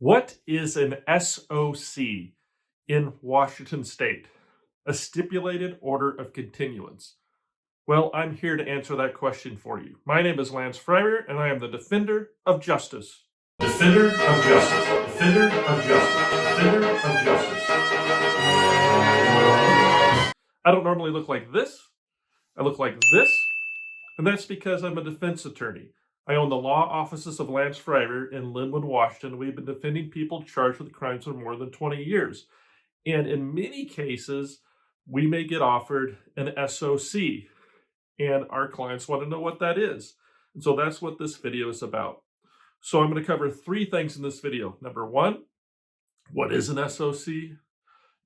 What is an SOC in Washington State? A Stipulated Order of Continuance. Well, I'm here to answer that question for you. My name is Lance Fryrear, and I am the Defender of Justice. Defender of Justice. Defender of Justice. Defender of Justice. I don't normally look like this. I look like this, and that's because I'm a defense attorney. I own the law offices of Lance Fryrear in Lynnwood, Washington. We've been defending people charged with crimes for more than 20 years. And in many cases, we may get offered an SOC, and our clients want to know what that is. And so that's what this video is about. So I'm going to cover three things in this video. Number one, what is an SOC?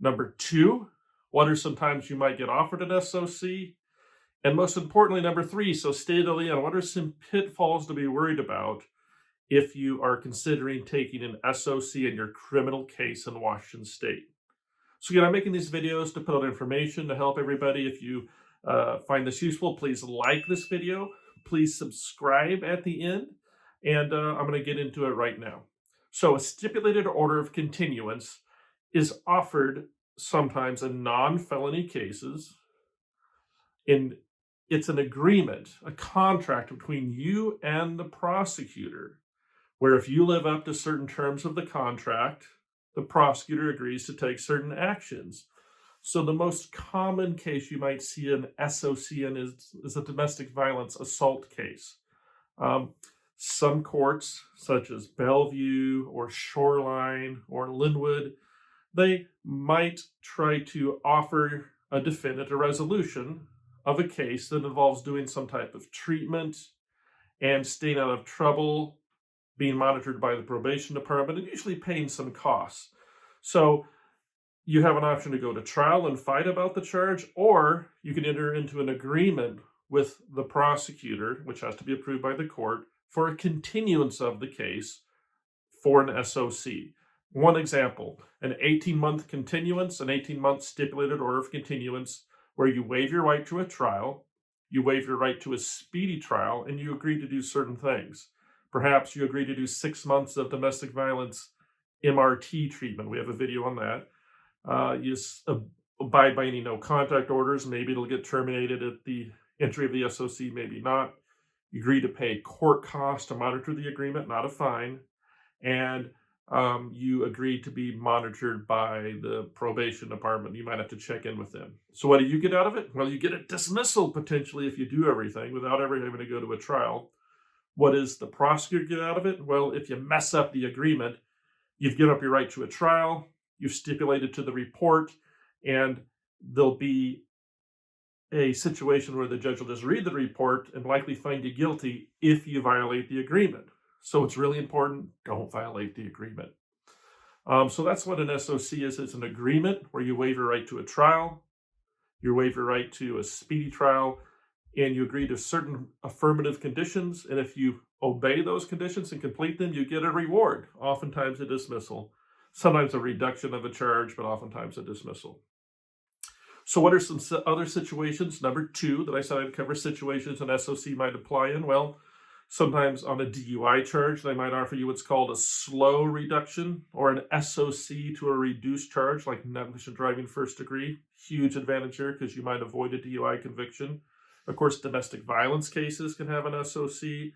Number two, what are some times you might get offered an SOC? And most importantly, number three, so stay to the end, what are some pitfalls to be worried about if you are considering taking an SOC in your criminal case in Washington State? So again, I'm making these videos to put out information to help everybody. If you find this useful, please like this video. Please subscribe at the end. And I'm going to get into it right now. So a stipulated order of continuance is offered sometimes in non-felony cases. It's an agreement, a contract between you and the prosecutor, where if you live up to certain terms of the contract, the prosecutor agrees to take certain actions. So the most common case you might see an SOC in is a domestic violence assault case. Some courts, such as Bellevue or Shoreline or Lynnwood, they might try to offer a defendant a resolution of a case that involves doing some type of treatment and staying out of trouble, being monitored by the probation department, and usually paying some costs. So you have an option to go to trial and fight about the charge, or you can enter into an agreement with the prosecutor, which has to be approved by the court, for a continuance of the case for an SOC. One example, an 18-month continuance, an 18-month stipulated order of continuance, where you waive your right to a trial, you waive your right to a speedy trial, and you agree to do certain things. Perhaps you agree to do 6 months of domestic violence MRT treatment. We have a video on that. You abide by any no contact orders. Maybe it'll get terminated at the entry of the SOC, maybe not. You agree to pay court costs to monitor the agreement, not a fine. And you agree to be monitored by the probation department. You might have to check in with them. So what do you get out of it? Well, you get a dismissal potentially if you do everything without ever having to go to a trial. What does the prosecutor get out of it? Well, if you mess up the agreement, you've given up your right to a trial, you've stipulated to the report, and there'll be a situation where the judge will just read the report and likely find you guilty if you violate the agreement. So it's really important, don't violate the agreement. So that's what an SOC is. It's an agreement where you waive your right to a trial, you waive your right to a speedy trial, and you agree to certain affirmative conditions. And if you obey those conditions and complete them, you get a reward, oftentimes a dismissal, sometimes a reduction of a charge, but oftentimes a dismissal. So what are some other situations? Number two that I said I'd cover situations an SOC might apply in. Well, sometimes on a DUI charge, they might offer you what's called a slow reduction or an SOC to a reduced charge, like negligent driving first degree. Huge advantage here because you might avoid a DUI conviction. Of course, domestic violence cases can have an SOC.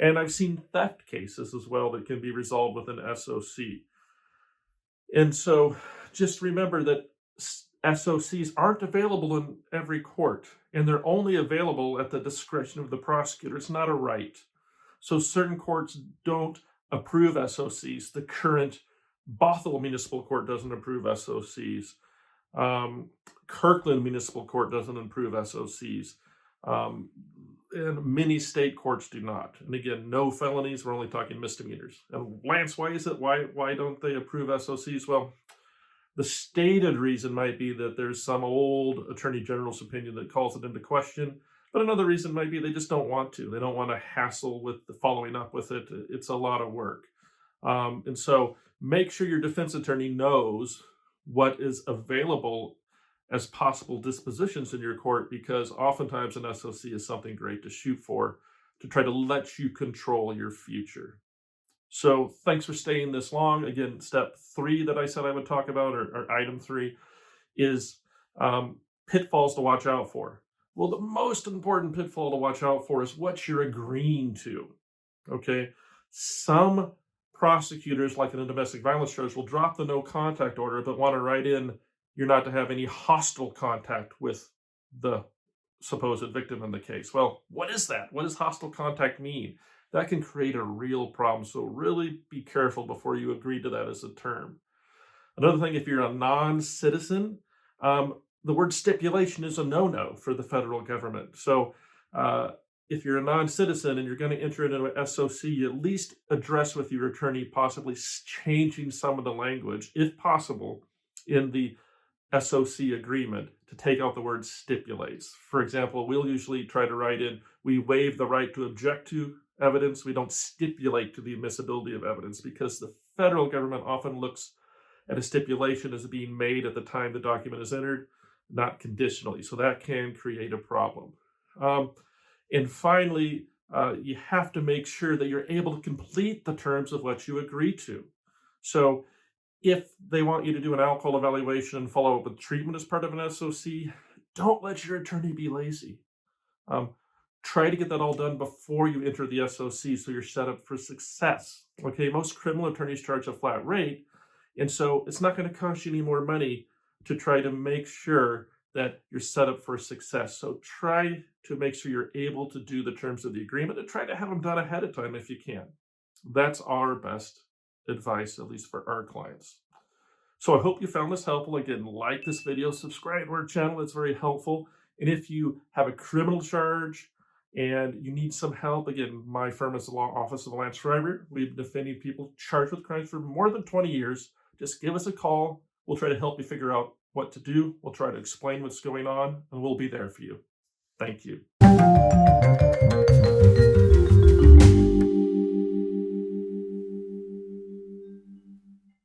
And I've seen theft cases as well that can be resolved with an SOC. And so just remember that SOCs aren't available in every court, and they're only available at the discretion of the prosecutor. It's not a right. So certain courts don't approve SOCs. The current Bothell Municipal Court doesn't approve SOCs. Kirkland Municipal Court doesn't approve SOCs. And many state courts do not. And again, no felonies. We're only talking misdemeanors. And Lance, why is it? Why don't they approve SOCs? Well, the stated reason might be that there's some old attorney general's opinion that calls it into question. But another reason might be they just don't want to. They don't want to hassle with the following up with it. It's a lot of work. And so make sure your defense attorney knows what is available as possible dispositions in your court, because oftentimes an SOC is something great to shoot for, to try to let you control your future. So thanks for staying this long. Again, step 3 that I said I would talk about, or item 3, is pitfalls to watch out for. Well, the most important pitfall to watch out for is what you're agreeing to. Okay, some prosecutors, like in a domestic violence charge, will drop the no contact order, but want to write in you're not to have any hostile contact with the supposed victim in the case. Well, what is that? What does hostile contact mean? That can create a real problem. So really be careful before you agree to that as a term. Another thing, if you're a non-citizen, the word stipulation is a no-no for the federal government. So if you're a non-citizen and you're going to enter into an SOC, you at least address with your attorney possibly changing some of the language, if possible, in the SOC agreement to take out the word stipulates. For example, we'll usually try to write in, we waive the right to object to evidence. We don't stipulate to the admissibility of evidence, because the federal government often looks at a stipulation as being made at the time the document is entered, not conditionally. So that can create a problem. And finally, you have to make sure that you're able to complete the terms of what you agree to. So if they want you to do an alcohol evaluation and follow up with treatment as part of an SOC, don't let your attorney be lazy. Try to get that all done before you enter the SOC so you're set up for success. Okay, most criminal attorneys charge a flat rate, and so it's not going to cost you any more money to try to make sure that you're set up for success. So try to make sure you're able to do the terms of the agreement, and try to have them done ahead of time if you can. That's our best advice, at least for our clients. So I hope you found this helpful. Again, like this video, subscribe to our channel. It's very helpful. And if you have a criminal charge and you need some help, again, my firm is the Law Office of Lance Fryrear. We've been defending people charged with crimes for more than 20 years. Just give us a call. We'll try to help you figure out what to do. We'll try to explain what's going on, and we'll be there for you. Thank you.